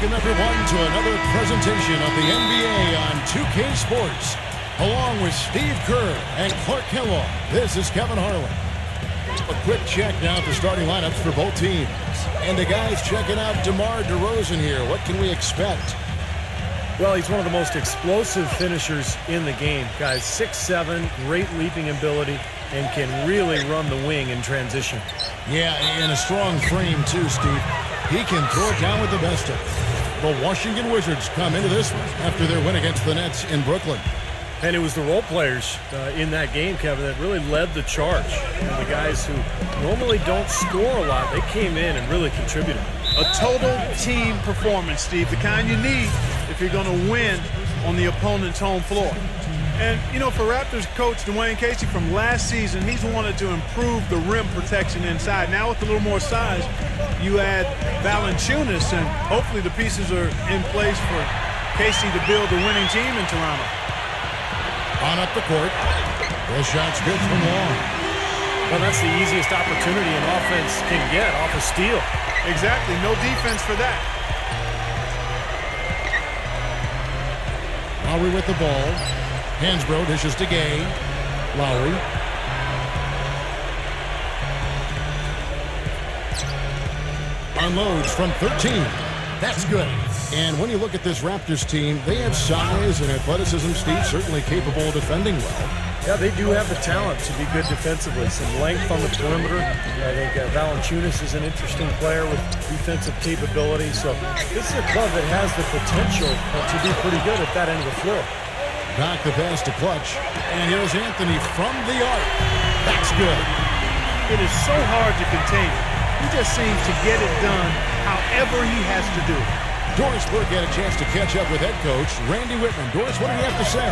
Welcome, everyone, to another presentation of the NBA on 2K Sports. Along with Steve Kerr and Clark Kellogg, this is Kevin Harlan. A quick check now at the starting lineups for both teams. And the guys checking out DeMar DeRozan here. What can we expect? Well, he's one of the most explosive finishers in the game. Guys, 6'7", great leaping ability, and can really run the wing in transition. Yeah, and a strong frame too, Steve. He can throw it down with the best of them. The Washington Wizards come into this one after their win against the Nets in Brooklyn. And it was the role players in that game, Kevin, that really led the charge. The guys who normally don't score a lot, they came in and really contributed. A total team performance, Steve, the kind you need if you're going to win on the opponent's home floor. And, you know, for Raptors coach Dwayne Casey from last season, he's wanted to improve the rim protection inside. Now with a little more size, you add Valanciunas, and hopefully the pieces are in place for Casey to build a winning team in Toronto. On up the court. The shot's good from long. Well, that's the easiest opportunity an offense can get off a steal. Exactly. No defense for that. Lowry with the ball. Hansbrough dishes to Gay. Lowry. Unloads from 13. That's good. And when you look at this Raptors team, they have size and athleticism, Steve, certainly capable of defending well. Yeah, they do have the talent to be good defensively. Some length on the perimeter. I think Valanciunas is an interesting player with defensive capability. So this is a club that has the potential to be pretty good at that end of the floor. Back the pass to Clutch. And here's Anthony from the arc. That's good. It is so hard to contain him. He just seems to get it done however he has to do it. Doris Burke had a chance to catch up with head coach Randy Whitman. Doris, what do you have to say?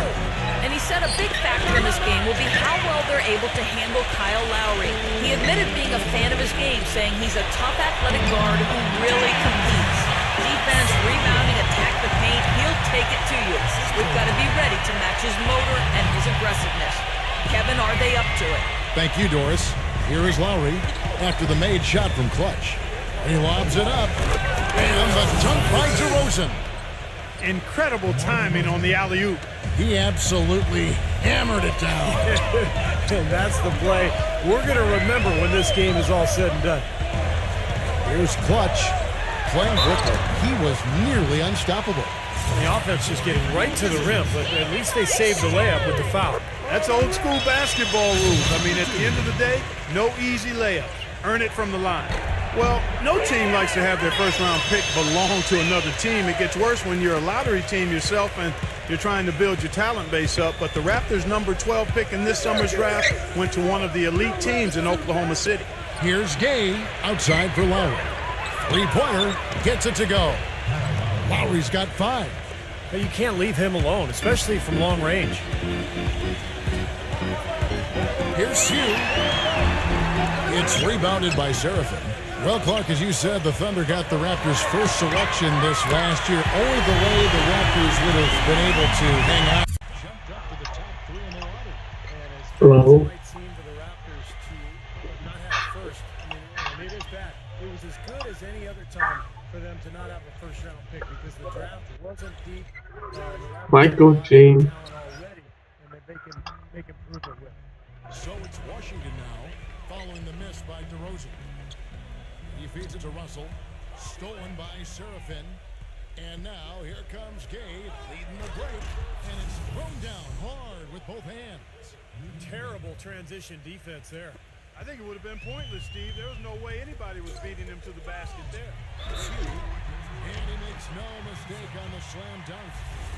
And he said a big factor in this game will be how well they're able to handle Kyle Lowry. He admitted being a fan of his game, saying he's a tough athletic guard who really competes. Defense, rebounding, attack the paint, he'll take it to you. We've got to be ready to match his motor and his aggressiveness. Kevin, are they up to it? Thank you, Doris. Here is Lowry after the made shot from Clutch. He lobs it up. And the dunk by DeRozan. Incredible timing on the alley-oop. He absolutely hammered it down. And that's the play we're going to remember when this game is all said and done. Here's Clutch playing Brooklyn. He was nearly unstoppable. The offense just getting right to the rim, but at least they saved the layup with the foul. That's old school basketball rules. I mean, at the end of the day, no easy layups. Earn it from the line. Well, no team likes to have their first-round pick belong to another team. It gets worse when you're a lottery team yourself and you're trying to build your talent base up. But the Raptors' number 12 pick in this summer's draft went to one of the elite teams in Oklahoma City. Here's Gay outside for Lowry. Three-pointer gets it to go. Lowry's got 5. But you can't leave him alone, especially from long range. Here's Hugh. It's rebounded by Seraphin. Well, Clark, as you said, the Thunder got the Raptors' first selection this last year. Only the way the Raptors would have been able to hang out. Jumped up to the top 3 in the lottery. Hello. It might seem to the Raptors to not have first. I mean, it is bad. It was as good as any other time for them to not have a first-round pick because the draft wasn't deep. Michael James. Already, and that they can make improvement with. So it's Washington now, following the miss by DeRozan. He feeds it to Russell, stolen by Seraphin. And now here comes Gay, leading the break, and it's thrown down hard with both hands. Terrible transition defense there. I think it would have been pointless, Steve. There was no way anybody was beating him to the basket there. And he makes no mistake on the slam dunk.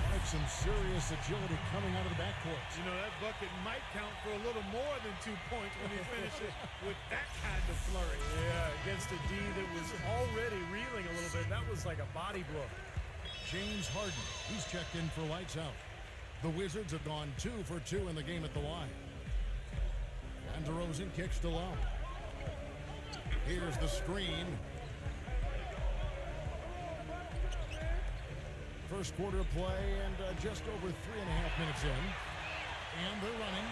Like some serious agility coming out of the backcourt. You know, that bucket might count for a little more than 2 points when he finishes with that kind of flurry. Yeah, against a D that was already reeling a little bit. That was like a body blow. James Harden, he's checked in for lights out. The Wizards have gone 2 for 2 in the game at the line. And DeRozan kicks to Lowry. Here's the screen. First quarter play and just over 3.5 minutes in. And they're running.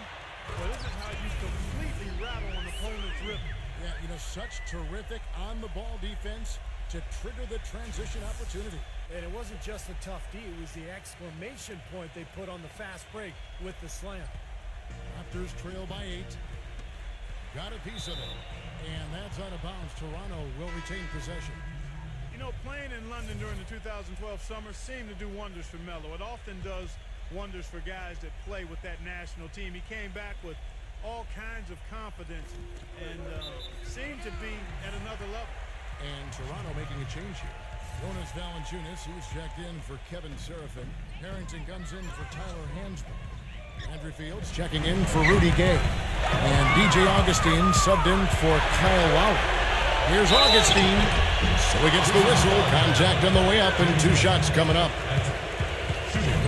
Well, this is how you completely rattle an opponent's rhythm. Yeah, you know, such terrific on-the-ball defense. to trigger the transition opportunity. And it wasn't just the tough D, it was the exclamation point they put on the fast break with the slam. Raptors trail by 8. Got a piece of it. And that's out of bounds. Toronto will retain possession. You know, playing in London during the 2012 summer seemed to do wonders for Melo. It often does wonders for guys that play with that national team. He came back with all kinds of confidence and seemed to be at another level. And Toronto making a change here. Jonas Valanciunas, who's checked in for Kevin Serafin. Harrington comes in for Tyler Hansbrough. Andrew Fields checking in for Rudy Gay. And DJ Augustine subbed in for Kyle Lowry. Here's Augustine. So he gets the whistle. Contact on the way up and 2 shots coming up.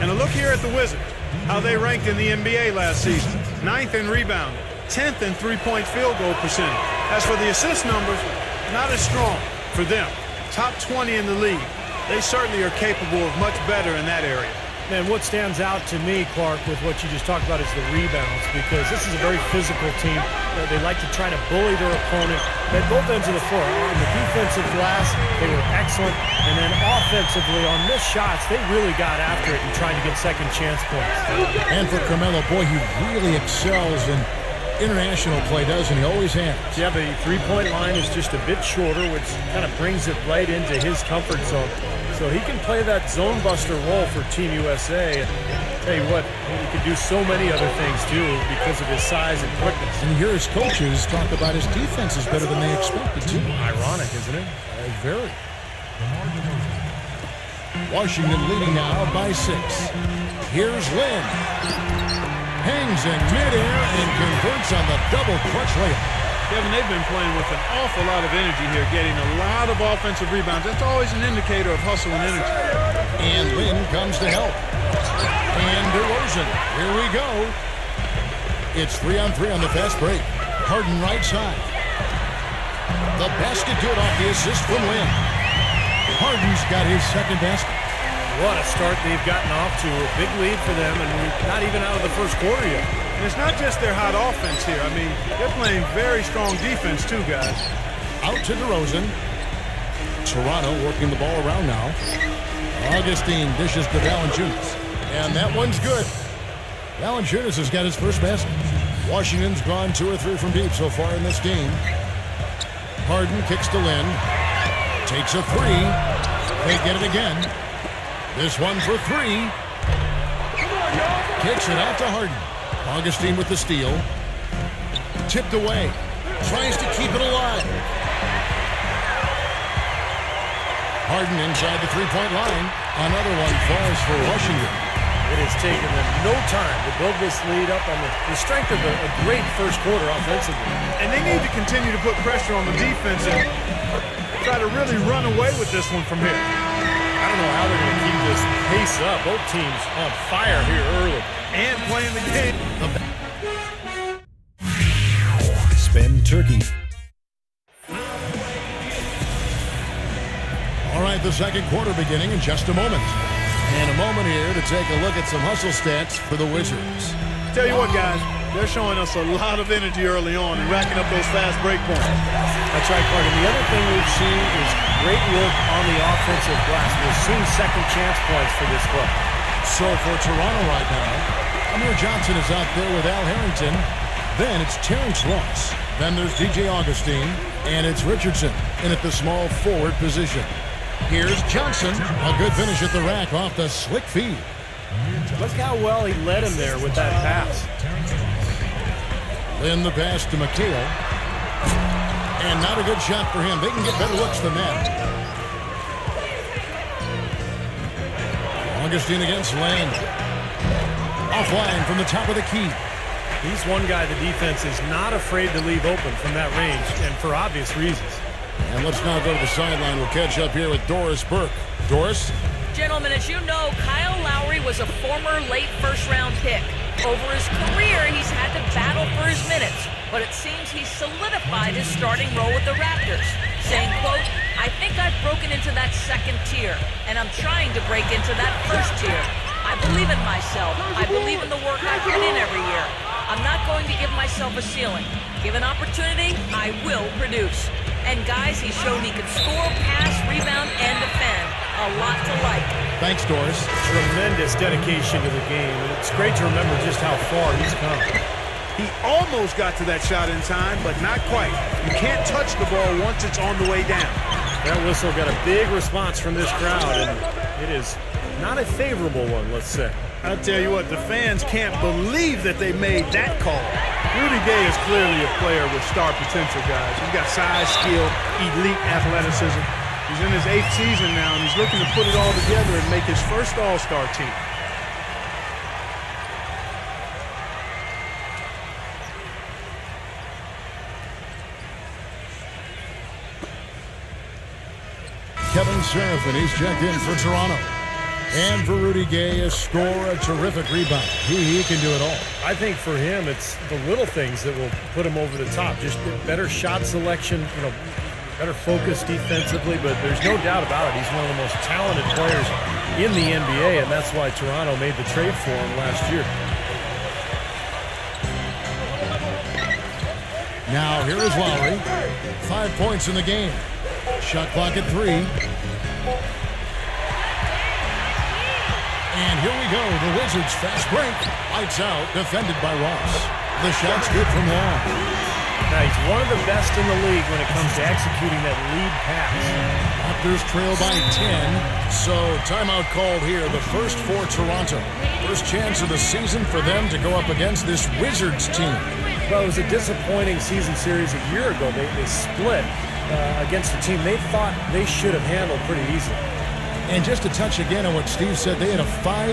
And a look here at the Wizards, how they ranked in the NBA last season. 9th in rebound, 10th in three-point field goal percentage. As for the assist numbers, not as strong for them. Top 20 in the league. They certainly are capable of much better in that area. Man, what stands out to me, Clark, with what you just talked about is the rebounds, because this is a very physical team. They like to try to bully their opponent at both ends of the floor. On the defensive glass, they were excellent, and then offensively on missed shots, they really got after it and tried to get second chance points. And for Carmelo, boy, he really excels in international play, doesn't he? Always has. Yeah, the three-point line is just a bit shorter, which kind of brings it right into his comfort zone. So he can play that zone buster role for Team USA. Tell you what, he can do so many other things too because of his size and quickness. And here his coaches talk about his defense is better than they expected to. Ironic, isn't it? Very. Washington leading now by 6. Here's Lynn. Hangs in midair and converts on the double clutch layup. Kevin, they've been playing with an awful lot of energy here, getting a lot of offensive rebounds. That's always an indicator of hustle and energy. And Lynn comes to help. And DeRozan, here we go. It's 3-on-3 on the fast break. Harden right side. The basket good off the assist from Lynn. Harden's got his second basket. What a start they've gotten off to. A big lead for them, and we're not even out of the first quarter yet. And it's not just their hot offense here. I mean, they're playing very strong defense too, guys. Out to DeRozan. Toronto working the ball around now. Augustine dishes to Valanciunas. And that one's good. Valanciunas has got his first basket. Washington's gone 2 or 3 from deep so far in this game. Harden kicks to Lynn. Takes a 3. They get it again. This one for 3. Kicks it out to Harden. Augustine with the steal. Tipped away. Tries to keep it alive. Harden inside the 3-point line. Another one falls for Washington. It has taken them no time to build this lead up on the strength of a great first quarter offensively. And they need to continue to put pressure on the defense and try to really run away with this one from here. I don't know how they're going to keep this pace up. Both teams on fire here early. And playing the game. Spin turkey. All right, the second quarter beginning in just a moment. And a moment here to take a look at some hustle stats for the Wizards. Tell you what, guys, they're showing us a lot of energy early on and racking up those fast break points. That's right, Clark. And the other thing we've seen is great work on the offensive glass. We're seeing second chance points for this club. So for Toronto right now, Amir Johnson is out there with Al Harrington. Then it's Terrence Ross. Then there's DJ Augustine. And it's Richardson in at the small forward position. Here's Johnson. A good finish at the rack off the slick feed. Look how well he led him there with that pass. Then the pass to McHale. And not a good shot for him. They can get better looks than that. Augustine against Land. Offline from the top of the key. He's one guy the defense is not afraid to leave open from that range, and for obvious reasons. And let's now go to the sideline. We'll catch up here with Doris Burke. Doris? Gentlemen, as you know, Kyle Lowry was a former late first-round pick. Over his career, he's had to battle for his minutes, but it seems he's solidified his starting role with the Raptors, saying, quote, "I think I've broken into that second tier, and I'm trying to break into that first tier. I believe in myself. I believe in the work I put in every year. I'm not going to give myself a ceiling. Given opportunity, I will produce." And guys, he's shown he can score, pass, rebound, and defend. A lot to like. Thanks, Doris. Tremendous dedication to the game, and it's great to remember just how far he's come. He almost got to that shot in time, but not quite. You can't touch the ball once it's on the way down. That whistle got a big response from this crowd, and it is not a favorable one, let's say. I'll tell you what, the fans can't believe that they made that call. Rudy Gay is clearly a player with star potential, guys. He's got size, skill, elite athleticism. He's in his 8th season now, and he's looking to put it all together and make his first All-Star team. Kevin Seraphin, he's checked in for Toronto. And for Rudy Gay, a score, a terrific rebound. He can do it all. I think for him, it's the little things that will put him over the top. Just better shot selection, better focus defensively, but there's no doubt about it. He's one of the most talented players in the NBA, and that's why Toronto made the trade for him last year. Now, here is Lowry. 5 points in the game. Shot clock at 3. And here we go. The Wizards fast break. Lights out. Defended by Ross. The shot's good from long. Now, he's one of the best in the league when it comes to executing that lead pass. Raptors trail by 10. So, timeout called here. The first for Toronto. First chance of the season for them to go up against this Wizards team. Well, it was a disappointing season series a year ago. They split against a team they thought they should have handled pretty easily. And just to touch again on what Steve said, they had a 500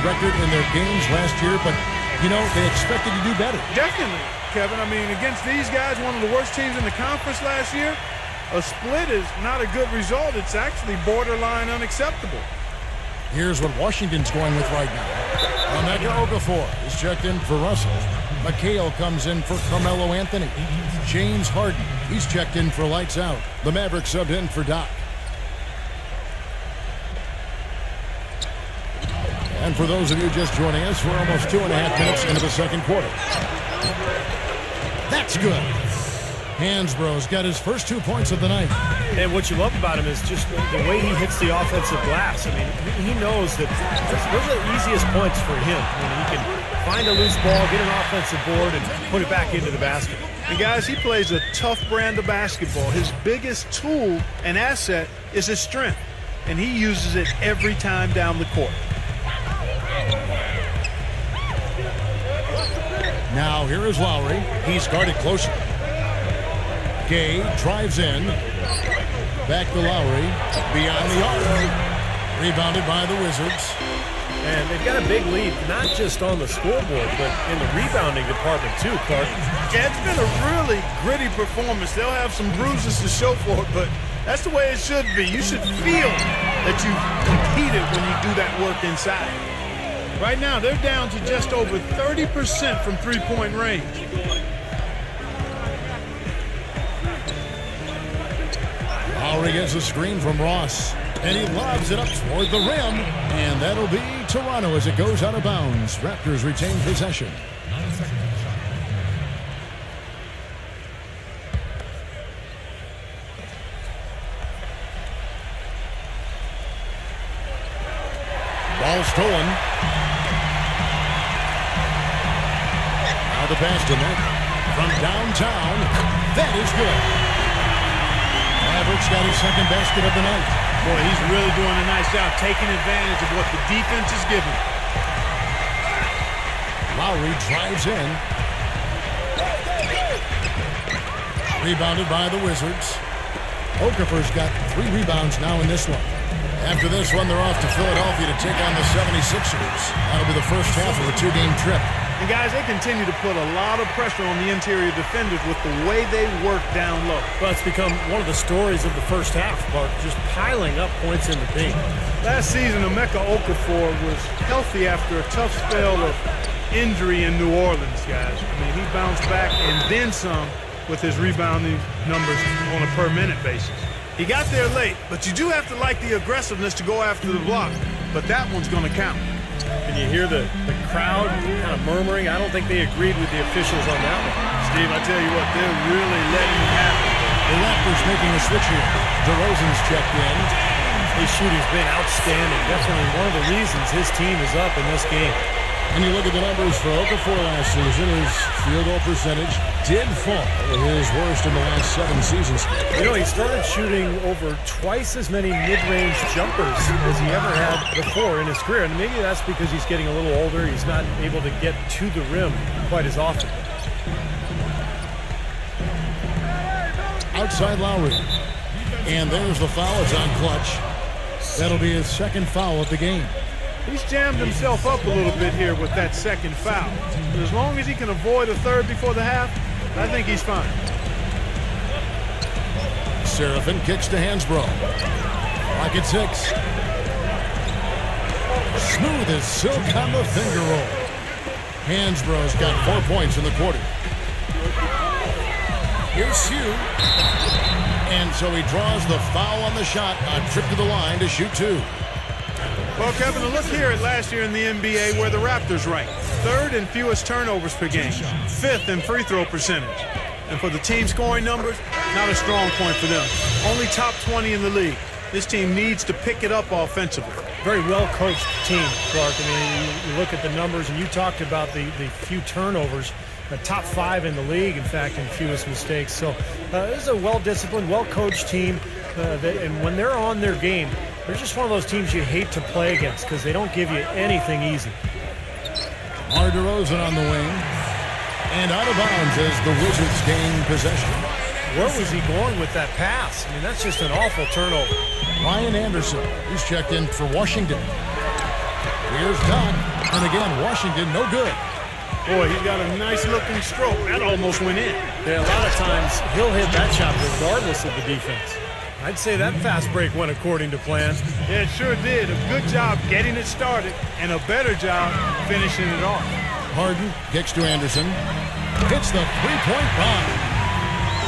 record in their games last year, but, they expected to do better. Definitely, Kevin. I mean, against these guys, one of the worst teams in the conference last year, a split is not a good result. It's actually borderline unacceptable. Here's what Washington's going with right now. Emeka Okafor is checked in for Russell. McHale comes in for Carmelo Anthony. James Harden, he's checked in for Lights Out. The Mavericks subbed in for Doc. And for those of you just joining us, we're almost 2.5 minutes into the second quarter. That's good. Hansbrough's got his first 2 points of the night. And what you love about him is just the way he hits the offensive glass. I mean, he knows that those are the easiest points for him. I mean, he can find a loose ball, get an offensive board, and put it back into the basket. And guys, he plays a tough brand of basketball. His biggest tool and asset is his strength, and he uses it every time down the court. Now here is Lowry. He's guarded closer. Gay drives in. Back to Lowry. Beyond the arc. Rebounded by the Wizards. And they've got a big lead, not just on the scoreboard, but in the rebounding department too, Clark. Yeah, it's been a really gritty performance. They'll have some bruises to show for it, but that's the way it should be. You should feel that you competed when you do that work inside. Right now, they're down to just over 30% from three-point range. Lowry gets a screen from Ross, and he lobs it up toward the rim, and that'll be Toronto as it goes out of bounds. Raptors retain possession. Ball stolen. Now the pass to net from downtown. That is good. Mavericks got his second basket of the night. Boy, he's really doing a nice job taking advantage of what the defense is giving. Lowry drives in. Rebounded by the Wizards. Okafor's got 3 rebounds now in this one. After this one, they're off to Philadelphia to take on the 76ers. That'll be the first half of a 2-game trip. And guys, they continue to put a lot of pressure on the interior defenders with the way they work down low. Well, it's become one of the stories of the first half, Clark, just piling up points in the paint. Last season, Emeka Okafor was healthy after a tough spell of injury in New Orleans, guys. I mean, he bounced back and then some with his rebounding numbers on a per-minute basis. He got there late, but you do have to like the aggressiveness to go after the block. But that one's going to count. Can you hear the crowd kind of murmuring? I don't think they agreed with the officials on that one. Steve, I tell you what, they're really letting it happen. The Raptors making a switch here. DeRozan's checked in. His shooting's been outstanding. Definitely one of the reasons his team is up in this game. And you look at the numbers for Okafor last season, his field goal percentage did fall, his worst in the last 7 seasons. You know, he started shooting over twice as many mid-range jumpers as he ever had before in his career. And maybe that's because he's getting a little older. He's not able to get to the rim quite as often. Outside Lowry. And there's the foul. It's on Clutch. That'll be his second foul of the game. He's jammed himself up a little bit here with that second foul. But as long as he can avoid a third before the half, I think he's fine. Seraphin kicks to Hansbrough. Rocket 6. Smooth as silk on the finger roll. Hansbrough's got 4 points in the quarter. Here's Hugh. And so he draws the foul on the shot. A trip to the line to shoot 2. Well, Kevin, look here at last year in the NBA where the Raptors ranked. 3rd in fewest turnovers per game. 5th in free throw percentage. And for the team scoring numbers, not a strong point for them. Only top 20 in the league. This team needs to pick it up offensively. Very well-coached team, Clark. I mean, you look at the numbers, and you talked about the few turnovers. The top 5 in the league, in fact, in fewest mistakes. So this is a well-disciplined, well-coached team. And when they're on their game, they're just one of those teams you hate to play against because they don't give you anything easy. DeMar DeRozan on the wing. And out of bounds as the Wizards gain possession. Where was he going with that pass? I mean, that's just an awful turnover. Ryan Anderson, he's checked in for Washington. Here's Doc. And again, Washington, no good. Boy, he's got a nice-looking stroke. That almost went in. Yeah, a lot of times he'll hit that shot regardless of the defense. I'd say that fast break went according to plan. Yeah, it sure did. A good job getting it started and a better job finishing it off. Harden kicks to Anderson. Hits the three-point bomb.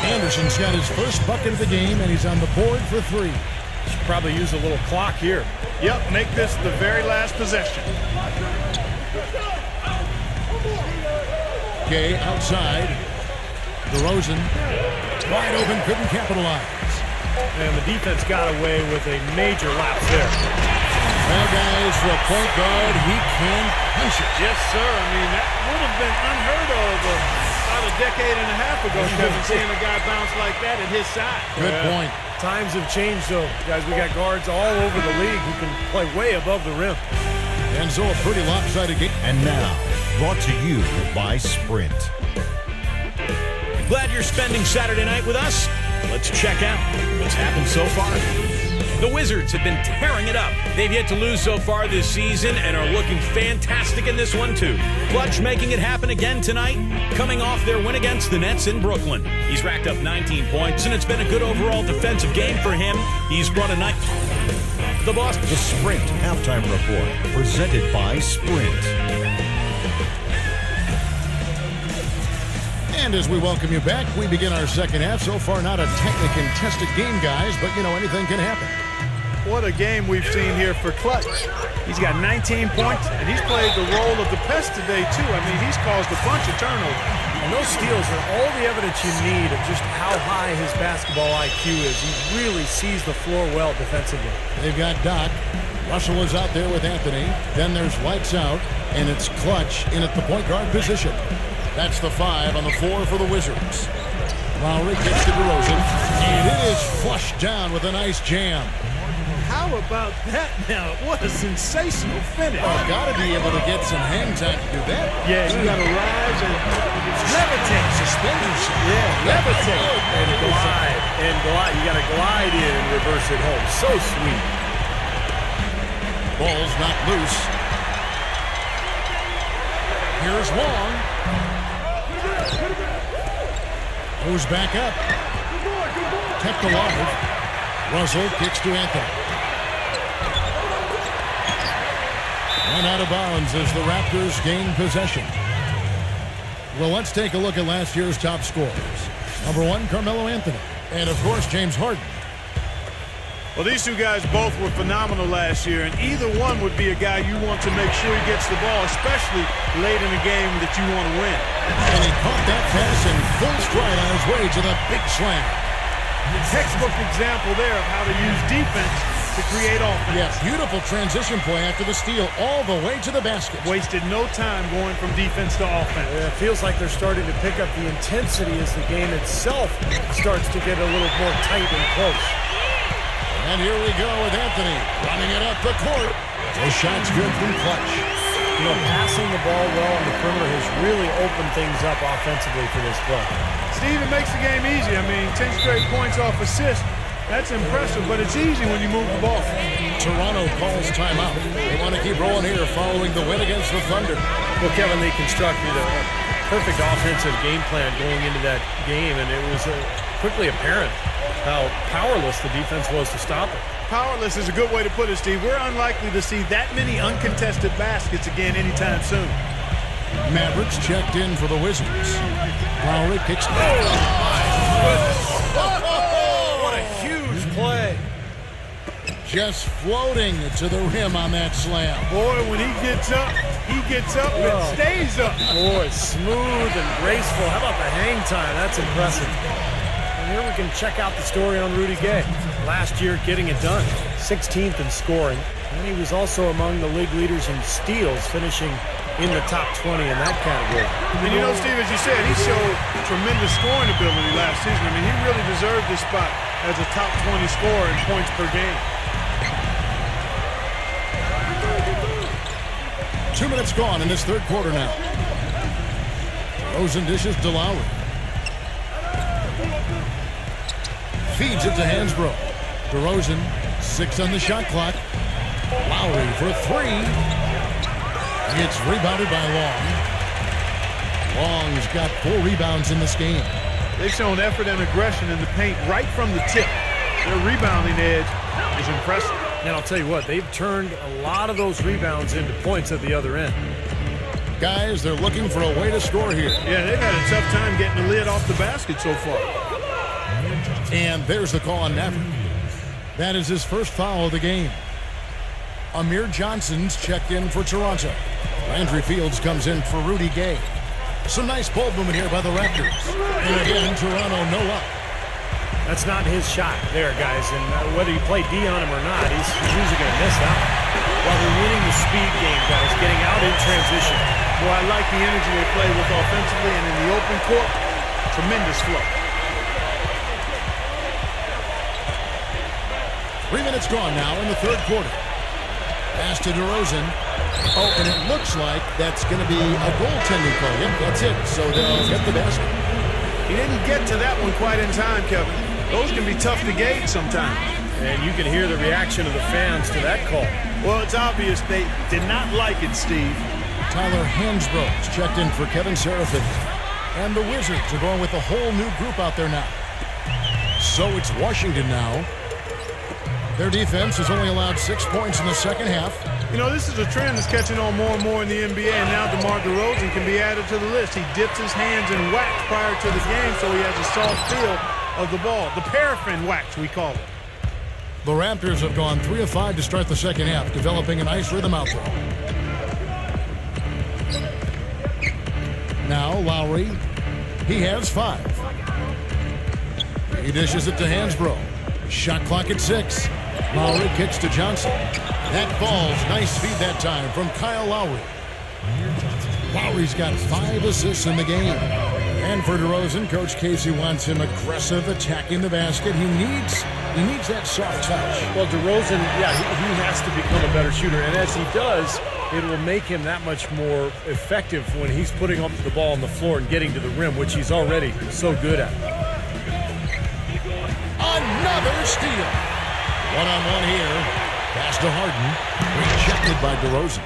Anderson's got his first bucket of the game, and he's on the board for 3. Should probably use a little clock here. Yep, make this the very last possession. Gay outside. DeRozan wide open, couldn't capitalize. And the defense got away with a major lapse there. Well, guys, for a point guard, he can punch it. Yes, sir. I mean, that would have been unheard of about a decade and a half ago, Kevin, seeing a guy bounce like that at his side. Good point. Times have changed, though. Guys, we got guards all over the league who can play way above the rim. And so a pretty lopsided game. And now, brought to you by Sprint. Glad you're spending Saturday night with us. Let's check out what's happened so far. The Wizards have been tearing it up. They've yet to lose so far this season and are looking fantastic in this one, too. Clutch making it happen again tonight, coming off their win against the Nets in Brooklyn. He's racked up 19 points, and it's been a good overall defensive game for him. He's brought a night. The Boston. The Sprint Halftime Report, presented by Sprint. And as we welcome you back, we begin our second half. So far, not a tightly contested game, guys, but, you know, anything can happen. What a game we've seen here for Clutch. He's got 19 points, and he's played the role of the pest today, too. I mean, he's caused a bunch of turnovers. And those steals are all the evidence you need of just how high his basketball IQ is. He really sees the floor well defensively. They've got Doc. Russell is out there with Anthony. Then there's lights out, and it's Clutch in at the point guard position. That's the 5 on the 4 for the Wizards. Lowry kicks to DeRozan, and it is flushed down with a nice jam. How about that now? What a sensational finish. Oh, got to be able to get some hang time to do that. Yeah, you got to rise and levitate. Suspend yourself. Yeah, levitate. And glide. And glide. You got to glide in and reverse it home. So sweet. Ball's not loose. Here's Wong. Goes back up. Kept alive. Russell kicks to Anthony. And out of bounds as the Raptors gain possession. Well, let's take a look at last year's top scorers. Number 1, Carmelo Anthony. And, of course, James Harden. Well, these two guys both were phenomenal last year, and either one would be a guy you want to make sure he gets the ball, especially late in a game that you want to win. And he caught that pass in full stride on his way to the big slam. Textbook example there of how to use defense to create offense. Yes, beautiful transition play after the steal all the way to the basket. Wasted no time going from defense to offense. Yeah, it feels like they're starting to pick up the intensity as the game itself starts to get a little more tight and close. And here we go with Anthony running it up the court. Those shots good from Clutch. You know, passing the ball well on the perimeter has really opened things up offensively for this club. Steve, it makes the game easy. I mean, 10 straight points off assist. That's impressive, but it's easy when you move the ball. Toronto calls timeout. They want to keep rolling here following the win against the Thunder. Well, Kevin, they constructed a perfect offensive game plan going into that game, and it was quickly apparent how powerless the defense was to stop it. Powerless is a good way to put it, Steve. We're unlikely to see that many uncontested baskets again anytime soon. Mavericks checked in for the Wizards. Lowry kicks. What a huge play. Just floating to the rim on that slam. Boy, when he gets up and stays up. Boy, smooth and graceful. How about the hang time? That's impressive. And here we can check out the story on Rudy Gay. Last year, getting it done. 16th in scoring. And he was also among the league leaders in steals, finishing in the top 20 in that category. And you know, Steve, as you said, he showed tremendous scoring ability last season. I mean, he really deserved this spot as a top 20 scorer in points per game. 2 minutes gone in this third quarter now. Rosen dishes to Lowry. Feeds it to Hansbrough. DeRozan, 6 on the shot clock. Lowry for 3. It's rebounded by Long. Long's got 4 rebounds in this game. They've shown effort and aggression in the paint right from the tip. Their rebounding edge is impressive. And I'll tell you what, they've turned a lot of those rebounds into points at the other end. Guys, they're looking for a way to score here. Yeah, they've had a tough time getting the lid off the basket so far. And there's the call on Maverick. That is his first foul of the game. Amir Johnson's checked in for Toronto. Landry Fields comes in for Rudy Gay. Some nice ball movement here by the Raptors. And again, Toronto no up. That's not his shot there, guys. And whether you play D on him or not, he's usually going to miss that one. While they're winning the speed game, guys, getting out in transition. Boy, I like the energy they play with offensively, and in the open court, tremendous flow. 3 minutes gone now in the third quarter. Pass to DeRozan. Oh, and it looks like that's going to be a goaltending call. Yep, that's it. So they'll get the basket. He didn't get to that one quite in time, Kevin. Those can be tough to gauge sometimes. And you can hear the reaction of the fans to that call. Well, it's obvious they did not like it, Steve. Tyler Hansbrough's checked in for Kevin Serafin. And the Wizards are going with a whole new group out there now. So it's Washington now. Their defense has only allowed 6 points in the second half. You know, this is a trend that's catching on more and more in the NBA, and now DeMar DeRozan can be added to the list. He dipped his hands in wax prior to the game, so he has a soft feel of the ball. The paraffin wax, we call it. The Raptors have gone 3 of 5 to start the second half, developing a nice rhythm out there. Now Lowry, he has 5. He dishes it to Hansbrough. Shot clock at 6. Lowry kicks to Johnson. That ball's nice feed that time from Kyle Lowry. Lowry's got 5 assists in the game. And for DeRozan, Coach Casey wants him aggressive, attacking the basket. He needs that soft touch. Well, DeRozan, yeah, he has to become a better shooter. And as he does, it will make him that much more effective when he's putting up the ball on the floor and getting to the rim, which he's already so good at. Another steal. One-on-one here. Pass to Harden. Rejected by DeRozan.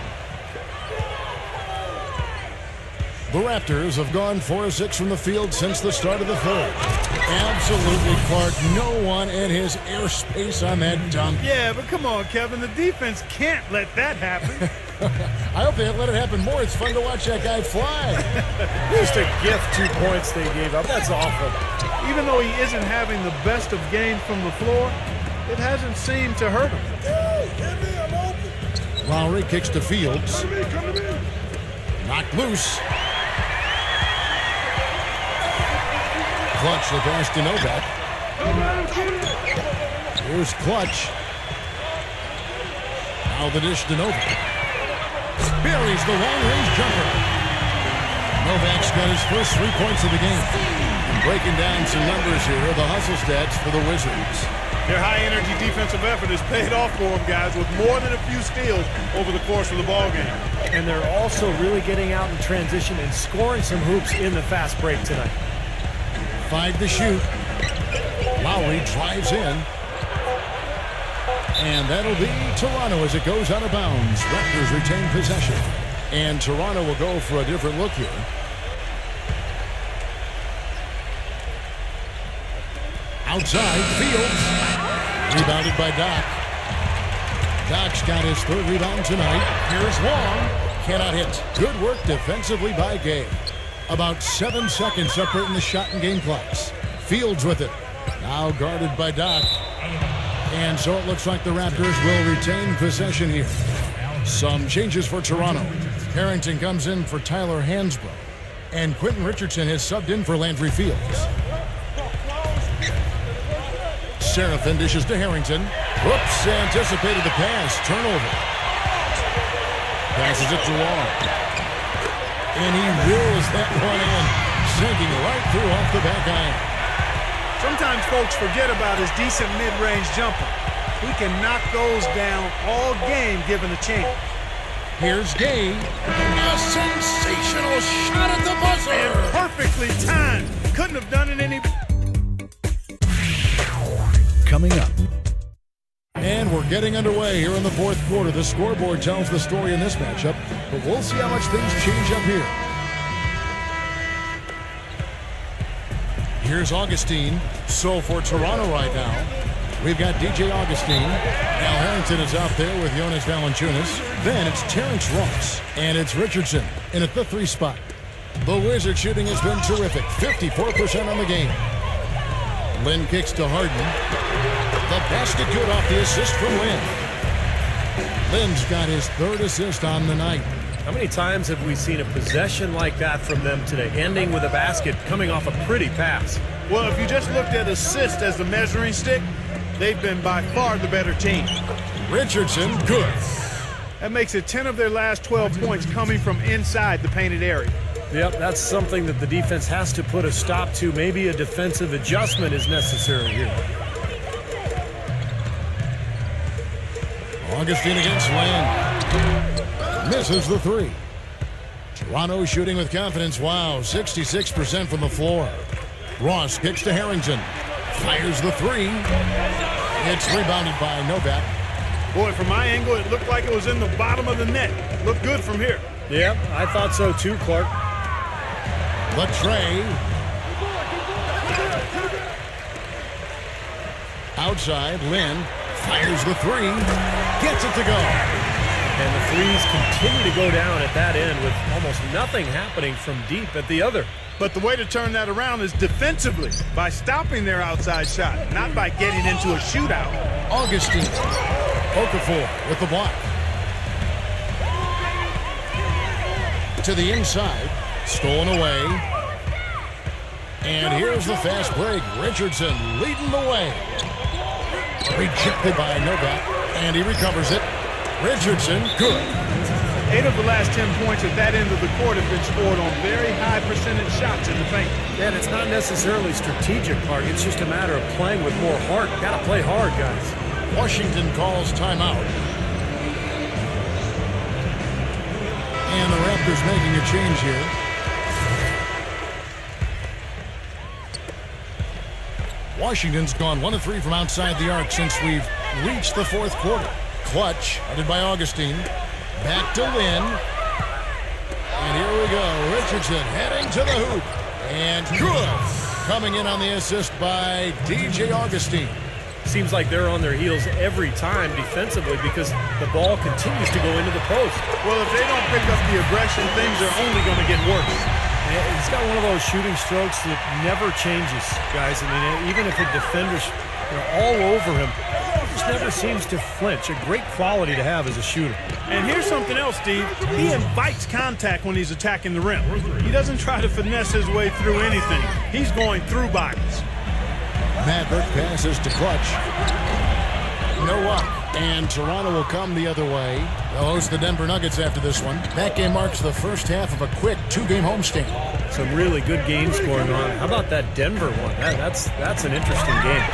The Raptors have gone 4 of 6 from the field since the start of the third. Absolutely, Clark. No one in his airspace on that dunk. Yeah, but come on, Kevin. The defense can't let that happen. I hope they let it happen more. It's fun to watch that guy fly. Just a gift 2 points they gave up. That's awful. Even though he isn't having the best of games from the floor, it hasn't seemed to hurt him. Lowry kicks to Fields. Knocked loose. Clutch the pass to Novak. Here's Clutch. Now the dish to Novak. Buries the long-range jumper. Novak's got his first 3 points of the game. And breaking down some numbers here, the hustle stats for the Wizards. Their high-energy defensive effort has paid off for them, guys, with more than a few steals over the course of the ball game. And they're also really getting out in transition and scoring some hoops in the fast break tonight. 5 to shoot. Lowry drives in. And that'll be Toronto as it goes out of bounds. Raptors retain possession. And Toronto will go for a different look here. Outside, Fields. Rebounded by Doc. Doc's got his 3rd rebound tonight. Here's Long. Cannot hit. Good work defensively by Gay. About 7 seconds separating the shot and game clocks. Fields with it. Now guarded by Doc. And so it looks like the Raptors will retain possession here. Some changes for Toronto. Harrington comes in for Tyler Hansbrough. And Quentin Richardson has subbed in for Landry Fields. Seraphin dishes to Harrington. Whoops, anticipated the pass. Turnover. Passes it to Long. And he wills that one in. Sinking right through off the back iron. Sometimes folks forget about his decent mid-range jumper. He can knock those down all game given a chance. Here's Gay. A sensational shot at the buzzer. And perfectly timed. Couldn't have done it any... Coming up. And we're getting underway here in the 4th quarter. The scoreboard tells the story in this matchup, but we'll see how much things change up here. Here's Augustine. So for Toronto right now, we've got DJ Augustine. Al Harrington is out there with Jonas Valanciunas. Then it's Terrence Ross. And it's Richardson in at the 3 spot. The Wizard shooting has been terrific. 54% on the game. Lynn kicks to Harden. The basket good off the assist from Lynn. Lynn's got his 3rd assist on the night. How many times have we seen a possession like that from them today, ending with a basket coming off a pretty pass? Well, if you just looked at assist as the measuring stick, they've been by far the better team. Richardson, good. That makes it 10 of their last 12 points coming from inside the painted area. Yep, that's something that the defense has to put a stop to. Maybe a defensive adjustment is necessary here. Augustine against Lynn. Misses the 3. Toronto shooting with confidence. Wow, 66% from the floor. Ross kicks to Harrington. Fires the 3. It's rebounded by Novak. Boy, from my angle, it looked like it was in the bottom of the net. Looked good from here. Yep, I thought so too, Clark. The tray. Outside, Lynn fires the 3. Gets it to go. And the threes continue to go down at that end with almost nothing happening from deep at the other. But the way to turn that around is defensively, by stopping their outside shot, not by getting into a shootout. Augustine. Okafor with the block. To the inside. Stolen away. And here's the fast break. Richardson leading the way. Rejected by Novak. And he recovers it. Richardson, good. 8 of the last 10 points at that end of the court have been scored on very high percentage shots in the paint. And it's not necessarily strategic, Clark. It's just a matter of playing with more heart. Got to play hard, guys. Washington calls timeout. And the Raptors making a change here. Washington's gone 1 of 3 from outside the arc since we've reached the 4th quarter. Clutch, headed by Augustine. Back to Lynn. And here we go. Richardson heading to the hoop. And good. Coming in on the assist by DJ Augustine. Seems like they're on their heels every time defensively because the ball continues to go into the post. Well, if they don't pick up the aggression, things are only going to get worse. He's got one of those shooting strokes that never changes, guys. I mean, even if the defender's all over him, he just never seems to flinch. A great quality to have as a shooter. And here's something else, Steve. He invites contact when he's attacking the rim. He doesn't try to finesse his way through anything. He's going through bodies. Maverick passes to Clutch. No luck. And Toronto will come the other way. They'll host the Denver Nuggets after this one. That game marks the first half of a quick 2-game homestand. Some really good games going on. How about that Denver one? That's an interesting game.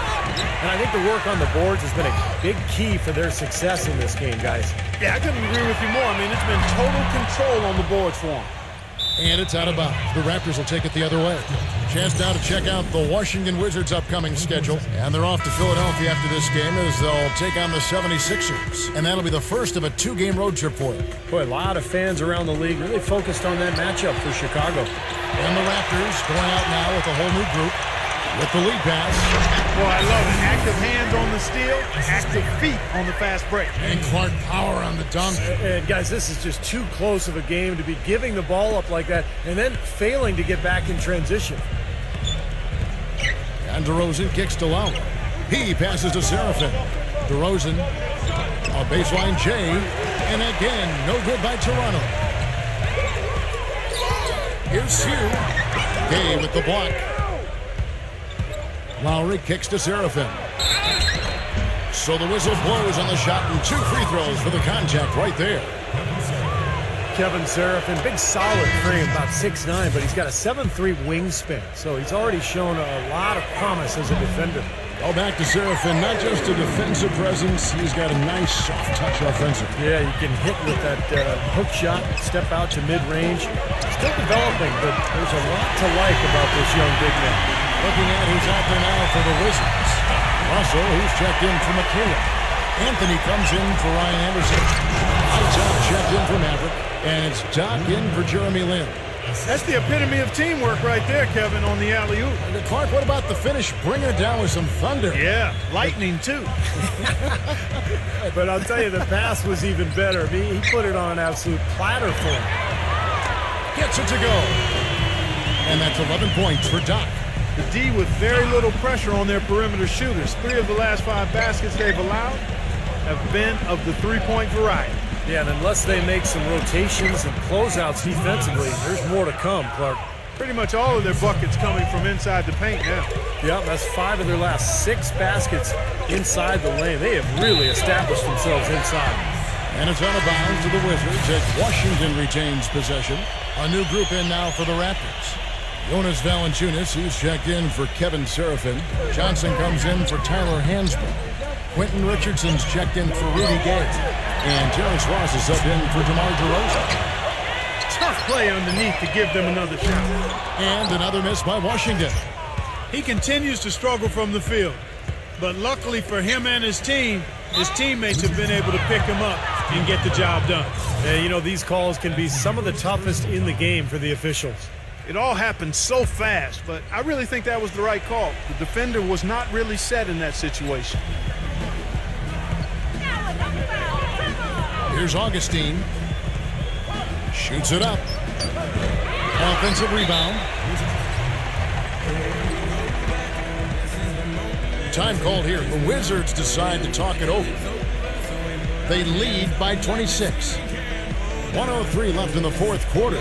And I think the work on the boards has been a big key for their success in this game, guys. Yeah, I couldn't agree with you more. I mean, it's been total control on the boards for them. And it's out of bounds. The Raptors will take it the other way. Chance now to check out the Washington Wizards' upcoming schedule. And they're off to Philadelphia after this game as they'll take on the 76ers. And that'll be the first of a 2-game road trip for them. Boy, a lot of fans around the league really focused on that matchup for Chicago. And the Raptors going out now with a whole new group. With the lead pass. Boy, I love it. Active hands on the steal, active feet on the fast break. And Clark power on the dunk. And guys, this is just too close of a game to be giving the ball up like that and then failing to get back in transition. And DeRozan kicks to Lowry. He passes to Seraphin. DeRozan, a baseline J, and again, no good by Toronto. Here's Hugh. Gay with the block. Lowry kicks to Seraphin. So the whistle blows on the shot and 2 free throws for the contact right there. Kevin Seraphin, big solid frame, about 6'9", but he's got a 7'3" wingspan, so he's already shown a lot of promise as a defender. Oh, back to Seraphin, not just a defensive presence, he's got a nice soft touch offensive. Yeah, you can hit with that hook shot, step out to mid-range. Still developing, but there's a lot to like about this young big man. Looking at who's out there now for the Wizards. Russell, who's checked in for McCullough. Anthony comes in for Ryan Anderson. Hightower checked in for Maverick. And it's Doc in for Jeremy Lin. That's the epitome of teamwork right there, Kevin, on the alley-oop. And Clark, what about the finish? Bringing it down with some thunder. Yeah, lightning, too. But I'll tell you, the pass was even better. He put it on an absolute platter for him. Gets it to go. And that's 11 points for Doc. The D with very little pressure on their perimeter shooters. 3 of the last 5 baskets they've allowed have been of the 3-point variety. Yeah, and unless they make some rotations and closeouts defensively, there's more to come, Clark. Pretty much all of their buckets coming from inside the paint now. Yeah, that's 5 of their last 6 baskets inside the lane. They have really established themselves inside. And it's out of bounds to the Wizards as Washington retains possession. A new group in now for the Raptors. Jonas Valanciunas, who's checked in for Kevin Seraphin. Johnson comes in for Tyler Hansbrough. Quentin Richardson's checked in for Rudy Gay. And Terrence Ross is up in for DeMar DeRozan. Tough play underneath to give them another shot. And another miss by Washington. He continues to struggle from the field. But luckily for him and his team, his teammates have been able to pick him up and get the job done. Yeah, you know, these calls can be some of the toughest in the game for the officials. It all happened so fast, but I really think that was the right call. The defender was not really set in that situation. Here's Augustine. Shoots it up. Offensive rebound. Time called here. The Wizards decide to talk it over. They lead by 26. 1:03 left in the 4th quarter.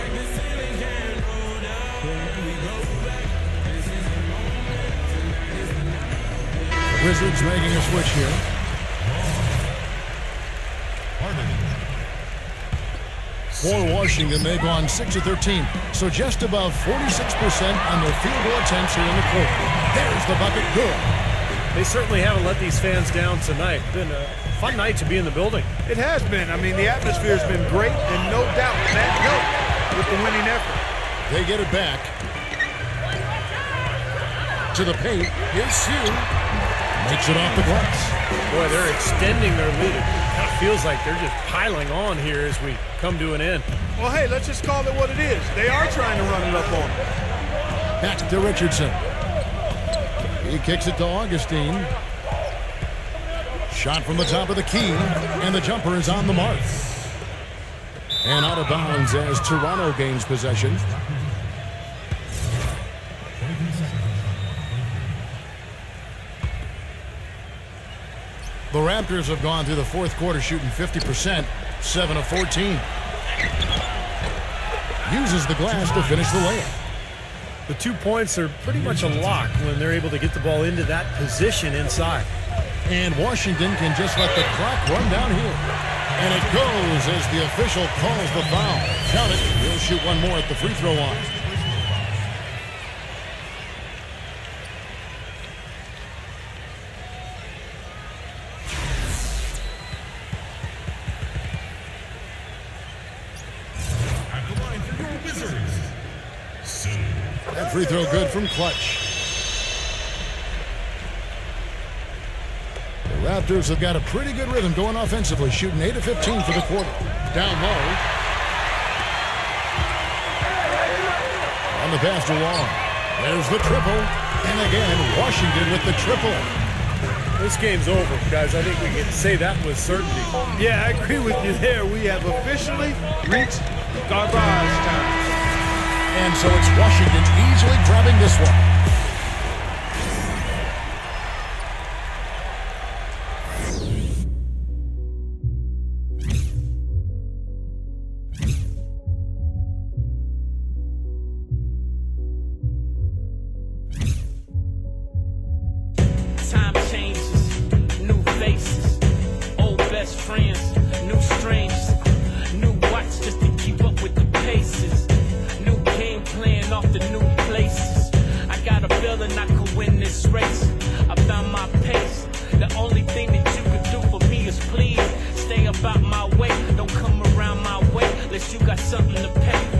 The Wizards making a switch here. For Washington, they've gone 6 of 13, so just above 46% on their field goal attempts here in the quarter. There's the bucket, good. They certainly haven't let these fans down tonight. Been a fun night to be in the building. It has been. I mean, the atmosphere has been great, and no doubt that helped with the winning effort. They get it back. To the paint. Here's Hugh. Makes it off the glass. Boy, they're extending their lead. It kind of feels like they're just piling on here as we come to an end. Well, hey, let's just call it what it is. They are trying to run it up on them. Back to Richardson. He kicks it to Augustine. Shot from the top of the key, and the jumper is on the mark. And out of bounds as Toronto gains possession. The Raptors have gone through the 4th quarter shooting 50%, 7 of 14. Uses the glass to finish the layup. The 2 points are pretty much a lock when they're able to get the ball into that position inside. And Washington can just let the clock run down here. And it goes as the official calls the foul. Count it. He'll shoot one more at the free throw line. That free throw good from Clutch. The Raptors have got a pretty good rhythm going offensively, shooting 8 of 15 for the quarter. Down low. On the pass to Wall. There's the triple. And again, Washington with the triple. This game's over, guys. I think we can say that with certainty. Yeah, I agree with you there. We have officially reached garbage time. And so it's Washington easily grabbing this one. Time changes, new faces, old best friends, new strangers, new watch just to keep up with the paces, new game plan off the new places. I got a feeling I could win this race. I found my pace. The only thing that you could do for me is please stay about my way. Don't come around my way unless you got something to pay.